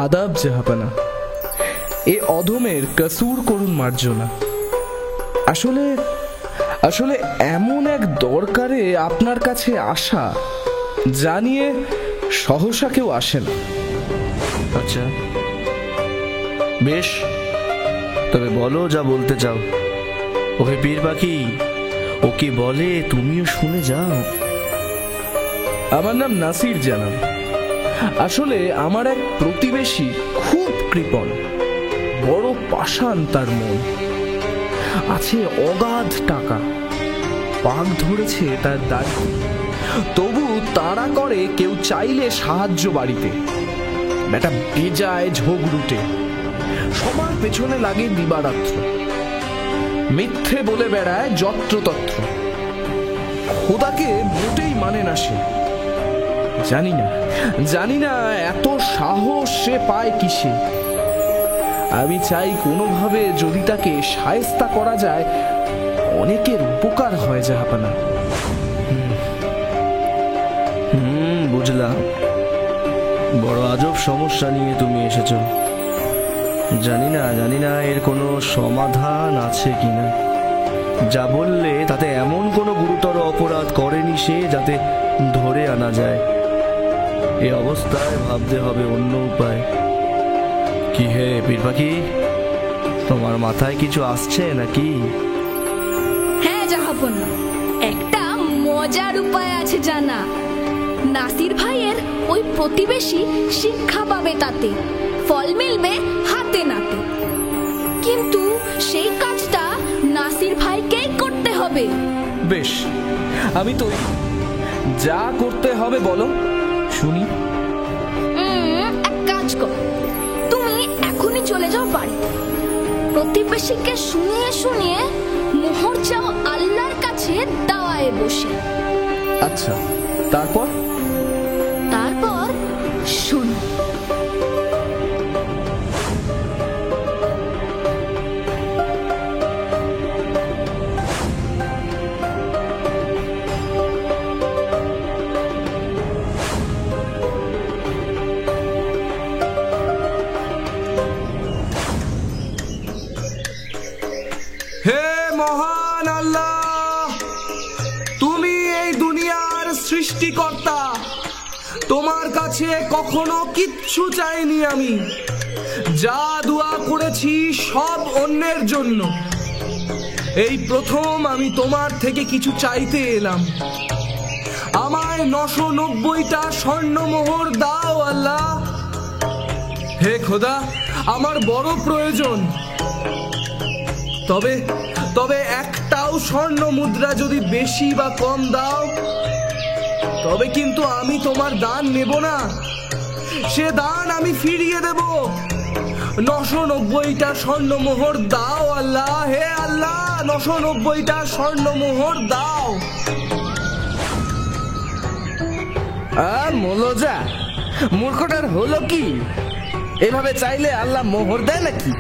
আদাব জাহাপানা। এ অধমের কসুর করুন মার্জনা। আসলে আসলে এমন এক দরকারে আপনার কাছে আসা, জানিয়ে সহসা কেউ আসে না। আচ্ছা বেশ, তবে বলো যা বলতে চাও। ওকে পীর পাখি, ও কি বলে তুমিও শুনে যাও। আমার নাম নাসির জানাব। আসলে আমার এক প্রতিবেশী খুব কৃপণ, বড় পাষাণ তার মন, আছে অগাধ টাকা, পাক ধরেছে তার দাড়ি, তবু তাড়া করে কেউ চাইলে সাহায্য বাড়িতে। বেটা বেজায় ঝোগরুটে, সবার পেছনে লাগে দিবারাত্র, মিথ্যে বলে বেড়ায় যত্রতত্র, খোদাকে মোটেই মানে না সে। জানি না এত সাহস সে পায় কিসে। আমি চাই কোনোভাবে যদি তাকে শায়েস্তা করা যায়, অনেকের উপকার হয় জাহাপানা। বুঝলাম, বড় আজব সমস্যা নিয়ে তুমি এসেছো। জানি না এর কোনো সমাধান আছে কিনা। যা বললে তাতে এমন কোনো গুরুতর অপরাধ করেনি সে যাতে ধরে আনা যায়। এই অবস্থায় ভাবতে হবে অন্য উপায়। কি হে পীর পাখি, তোমার মাথায় কিছু আসছে নাকি? হ্যাঁ জাহাপনা, একটা মজার উপায় আছে জানা। নাসির ভাইয়ের ওই প্রতিবেশী শিক্ষা পাবে, তাতে ফল মিলবে হাতে নাতে। কিন্তু সেই কাজটা নাসির ভাইকেই করতে হবে। বেশ, আমি তো যা করতে হবে বলো শুনি। এক কাজ কর, তুমি এখনই চলে যাও বাড়ি। প্রতিবেশীকে শুনিয়ে মোহর চাও আল্লাহর কাছে দাওয়ায় বসে। আচ্ছা, তারপর শোনো। হে মহান আল্লাহ, তুমি এই দুনিয়ার সৃষ্টিকর্তা। তোমার কাছে কখনো কিচ্ছু চাইনি আমি। যা দোয়া করেছি সব অন্যের জন্য। এই প্রথম আমি তোমার থেকে কিছু চাইতে এলাম। আমায় 990টা স্বর্ণমোহর দাও আল্লাহ। হে খোদা, আমার বড় প্রয়োজন। তবে একটাও স্বর্ণ মুদ্রা যদি বেশি বা কম দাও, তবে কিন্তু আমি তোমার দান নেব না। সে দান আমি ফিরিয়ে দেব। 990টা স্বর্ণমোহর দাও আল্লাহ। হে আল্লাহ, 990টা স্বর্ণমোহর দাও। মোলজা, মূর্খটার হলো কি? এভাবে চাইলে আল্লাহ মোহর দেয় নাকি?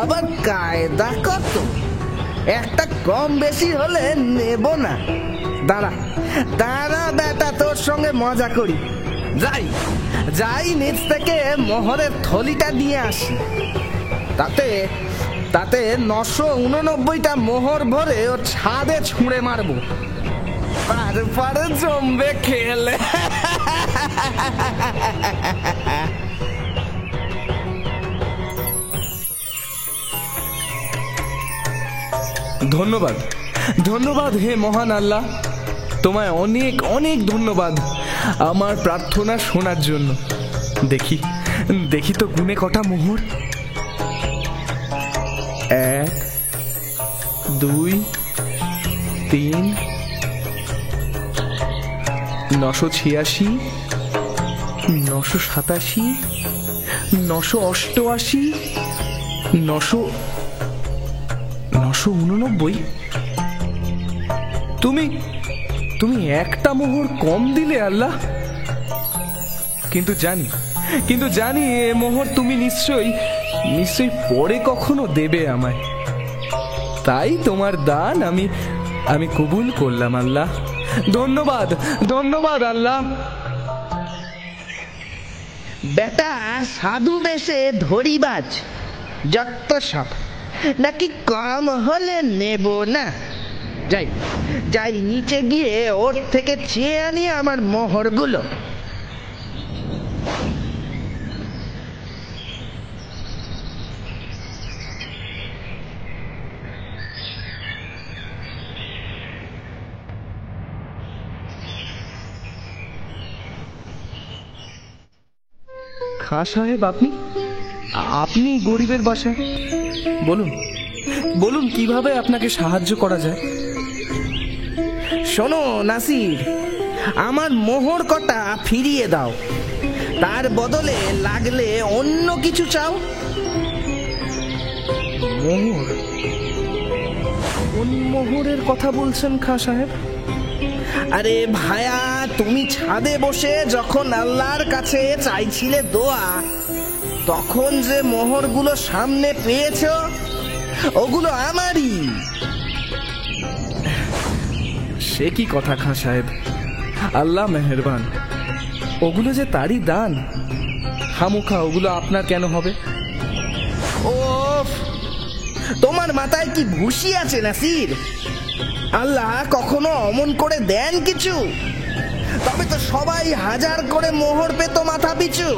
আবার কায়দা কত, একটা কম বেশি হলে নেব না। দাঁড়া বেটা, তোর সঙ্গে মজা করি। যাই নিচ থেকে মোহরের থলিটা নিয়ে আসি। তাতে 989টা মোহর ভরে ওর ছাদে ছুঁড়ে মারবো। তারপরে জমবে খেলে। ধন্যবাদ হে মহান আল্লাহ, তোমায় অনেক অনেক ধন্যবাদ আমার প্রার্থনা শোনার জন্য। দেখি তো গুনে কটা মোহর। 1 2 3 986 987 988 989। তুমি একটা মোহর কম দিলে আল্লাহ। কিন্তু জানি এ মোহর তুমি নিশ্চয়ই পরে কখনো দেবে আমায়। তাই তোমার দান আমি কবুল করলাম আল্লাহ। ধন্যবাদ আল্লাহ। বেটা সাধু বেশে ধরিবাজ, যত সব নাকি কম হলে নেব না। যাই যাই নিচে গিয়ে ওর থেকে চেয়ে আনি আমার মোহরগুলো। খাঁ সাহেব, আপনি আপনি গরিবের বাসায়, বলুন বলুন কিভাবে আপনাকে সাহায্য করা যায়? শোনো নাসির, আমার মোহর কটা ফিরিয়ে দাও, তার বদলে লাগলে অন্য কিছু চাও। মোহর? কোন মোহরের কথা বলছেন খাঁ সাহেব? আরে ভায়া, তুমি ছাদে বসে যখন আল্লাহর কাছে চাইছিলে দোয়া, তখন যে মোহরগুলো সামনে পেয়েছো ওগুলো আমারই। সে কি কথা খাঁ সাহেব, আল্লাহ মেহেরবান, ওগুলো যে তারই দান, খামোখা ওগুলো আপনার কেন হবে? ওফ, তোমার মাথায় কি ভুসি আছে নাসির? আল্লাহ কখনো অমন করে দেন কিছু? তবে তো সবাই হাজার করে মোহর পেত মাথা পিছু।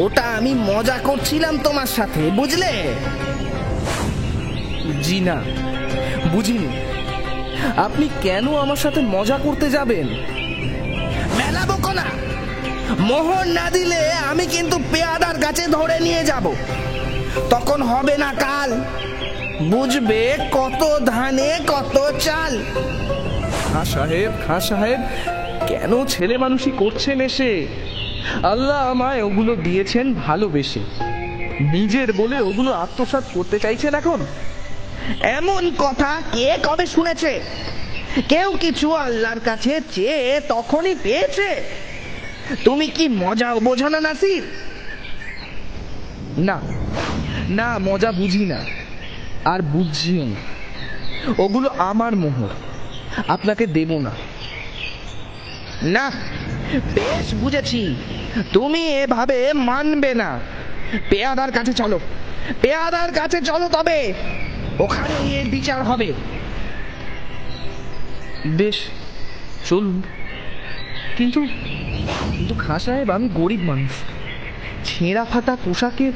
ওটা আমি মজা করছিলাম তোমার সাথে, বুঝলে? জি না, বুঝিনি। আপনি কেন আমার সাথে মজা করতে যাবেন? মেলাবো কোনা, মোহর না দিলে আমি কিন্তু পেয়াদার গাছে ধরে নিয়ে যাব। তখন হবে না কাল, বুঝবে কত ধানে কত চাল। খাঁ সাহেব, কেন ছেলে মানুষই করছেন এসে? আল্লাহ আমায় ওগুলো দিয়েছেন ভালোবেসে, নিজের বলে ওগুলো আত্মসাৎ করতে চাইছেন এখন? এমন কথা কে কবে শুনেছে? কেউ কিছু আল্লাহর কাছে চেয়ে তখনই পেয়েছে। তুমি কি মজাও বোঝো না নাসির? না না, মজা বুঝি না, আর বুঝছিও না। ওগুলো আমার মোহর, আপনাকে দেব না। না, বেশ বুঝেছি, তুমি এভাবে মানবে না। পেয়াদার কাছে চলো, পেয়াদার কাছে চলো, তবে ওখানে এর বিচার হবে। বেশ, চলুন। কিন্তু কিন্তু খাঁ সাহেব, আমি গরিব মানুষ, ছেঁড়া ফাটা পোশাকে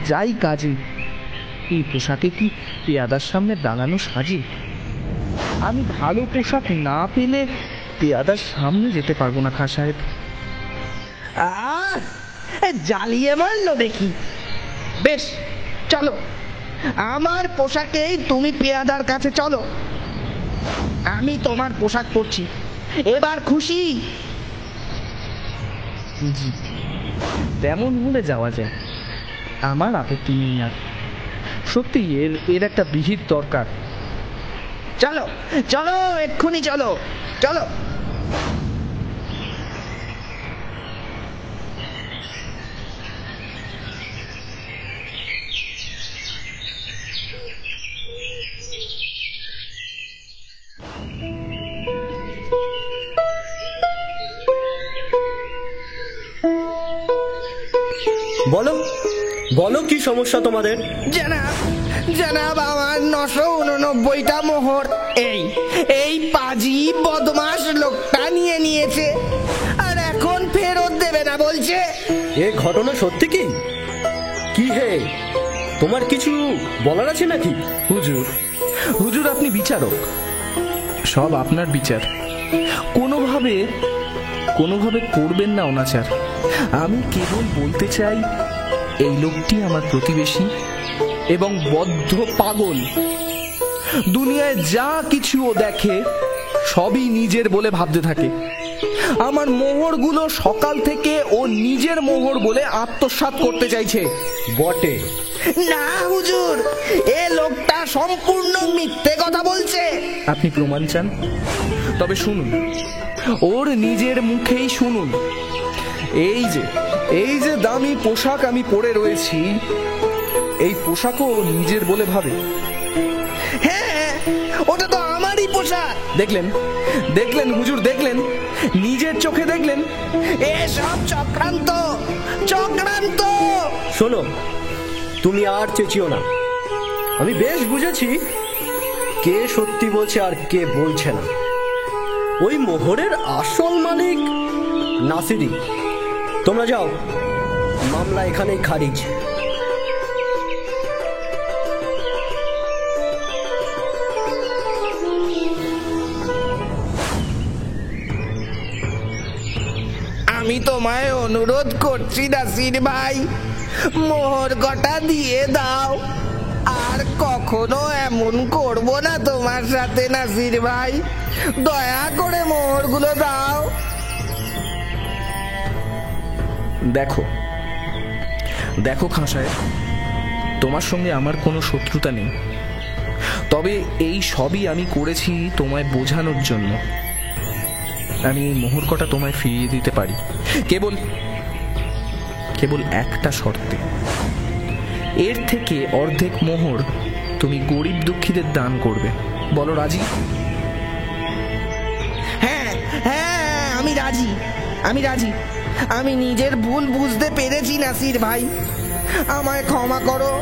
যাই কাজে। এই পোশাকে কি পেয়াদার সামনে দাঁড়ানো সাজে? আমি ভালো পোশাক না পেলে পেয়াদার সামনে যেতে পারবো না খাঁ সাহেব। জ্বালিয়ে মারলো দেখি। বেশ, চলো, আমার পোশাকেই তুমি পেয়াদার কাছে চলো। আমি তোমার পোশাক পরছি, এবার খুশি? জি, তেমন হলে যাওয়া যায়, আমার আপত্তি নেই। আর সত্যি এর একটা বিহিত দরকার। চলো চলো, এক্ষুনি চলো, চলো। বলো বলো, কি সমস্যা তোমাদের? জানাব, জানাব, আমার 989টা মোহর এই পাজি বদমাস লোকটা নিয়ে নিয়েছে, আর এখন ফেরত দেবে না বলছে। এ ঘটনা সত্যি কি? কি হে, তোমার কিছু বলার আছে নাকি? হুজুর, হুজুর আপনি বিচারক, সব আপনার বিচার। কোনোভাবে করবেন না অনাচার। আমি কেবল বলতে চাই, এই লোকটি আমার প্রতিবেশী এবং বদ্ধ পাগল। দুনিয়ায় যা কিছু ও দেখে সবই নিজের বলে ভাবতে থাকে। আমার মোহরগুলো সকাল থেকে ও নিজের মোহর বলে আত্মসাৎ করতে চাইছে। বটে। না হুজুর, এ লোকটা সম্পূর্ণ মিথ্যে কথা বলছে। আপনি প্রমাণ চান? তবে শুনুন, ওর নিজের মুখেই শুনুন। এই যে দামি পোশাক আমি পরে রয়েছি, এই পোশাকও নিজের বলে ভাবে। হ্যাঁ, ওটা তো আমারই পোশাক। দেখলেন দেখলেন হুজুর, দেখলেন, নিজের চোখে দেখলেন। এসব চক্রান্ত, চক্রান্ত। শোনো, তুমি আর চেঁচিও না। আমি বেশ বুঝেছি কে সত্যি বলছে আর কে বলছে না। ওই মোহরের আসল মালিক নাসিরি। তোমরা যাও, মামলা এখানেই খারিজ। আমি তোমায় অনুরোধ করছি নাসির ভাই, মোহর কটা দিয়ে দাও। আর কখনো এমন করব না তোমার সাথে নাসির ভাই, দয়া করে মোহরগুলো দাও। দেখো দেখো খাঁ সাহেব, তোমার সঙ্গে আমার কোনো শত্রুতা নেই, তবে এই সবই আমি করেছি তোমায় বোঝানোর জন্য। আমি এই মোহর কটা তোমায় ফিরিয়ে দিতে পারি, কেবল কেবল একটা শর্তে। এর থেকে অর্ধেক মোহর তুমি গরিব দুঃখীদের দান করবে। বলো রাজি? হ্যাঁ হ্যাঁ, আমি রাজি, আমি রাজি। আমি নিজের ভুল বুঝতে পেরেছি নাসির ভাই, আমায় ক্ষমা করো,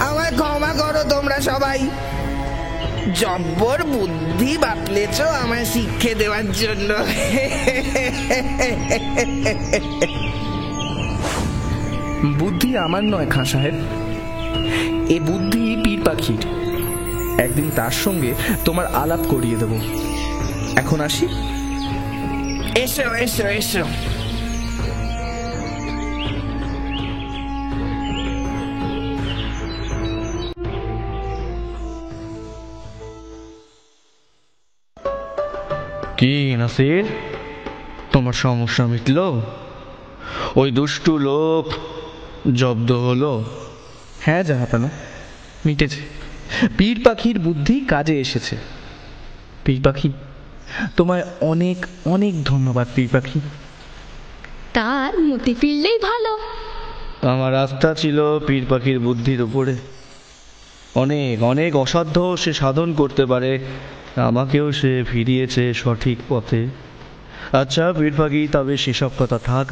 আমায় ক্ষমা করো তোমরা সবাই। জব্বর বুদ্ধি বাতলেছ আমায় শিক্ষে দেওয়ার জন্য। বুদ্ধি আমার নয় খাঁ সাহেব, এ বুদ্ধি পীর পাখির। একদিন তার সঙ্গে তোমার আলাপ করিয়ে দেব। এখন আসি। এসো এসো এসো। কি নাসির, তোমার সমস্যা মিটলো? ওই দুষ্টু লোক জব্দ হলো? হ্যাঁ জাহাপানা, মিটেছে। পীর পাখির বুদ্ধি কাজে এসেছে। পীর পাখি, তোমায় অনেক অনেক ধন্যবাদ পীর পাখি। তার মতি ফিরলেই ভালো। আমার আস্থা ছিল পীর পাখির বুদ্ধির উপরে। অনেক অনেক অসাধ্য সে সাধন করতে পারে, আমাকেও সে ফিরিয়েছে সঠিক পথে। আচ্ছা পীর পাখি, তবে সেসব কথা থাক।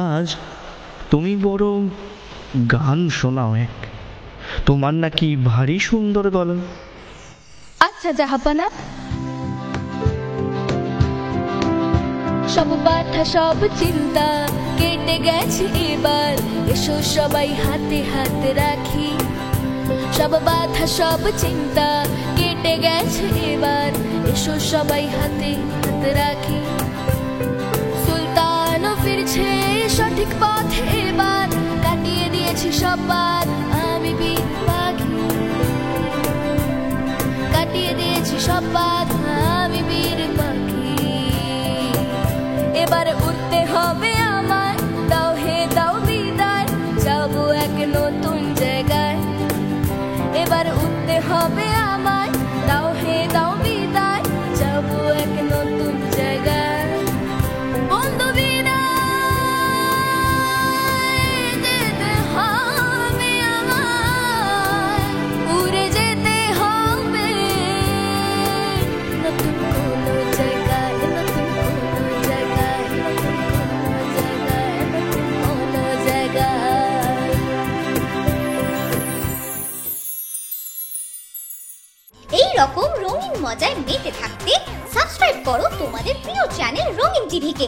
আজ তুমি বরং গান শোনাও এক, তোমার নাকি ভারী সুন্দর গলা। আচ্ছা জাহাপানা। সব ব্যথা সব চিন্তা কেটে গেছে এবার, এসো সবাই হাতে হাত রাখি। সব ব্যথা সব চিন্তা কেটে গেছে এবার, এসো সবাই হাতে হাত রাখি। সুলতানও ফিরছে সঠিক পথে এবার, কাটিয়ে দিয়েছি সব বাদ আমি বীর পাখি। কাটিয়ে দিয়েছি সব বাদ আমি বীর পাখি। এবার উঠতে হবে আমায়, দাও হে দাও বিদায়, যাবো এক নতুন জায়গায়। এবার উঠতে হবে আমায়, দাও হে দাও বিদায়, যাবো এক নতুন জায়গায়। বন্ধু বিদায়, যেতে হবে আমায়, উড়ে যেতে হবে নতুন কোনো জায়গায়, নতুন কোনো জায়গায়, নতুন কোনো জায়গায়, নতুন কোনো জায়গায়। এই রকম রঙিন মজায় মেতে থাকতে সাবস্ক্রাইব করো তোমাদের প্রিয় চ্যানেল রঙিন টিভিকে।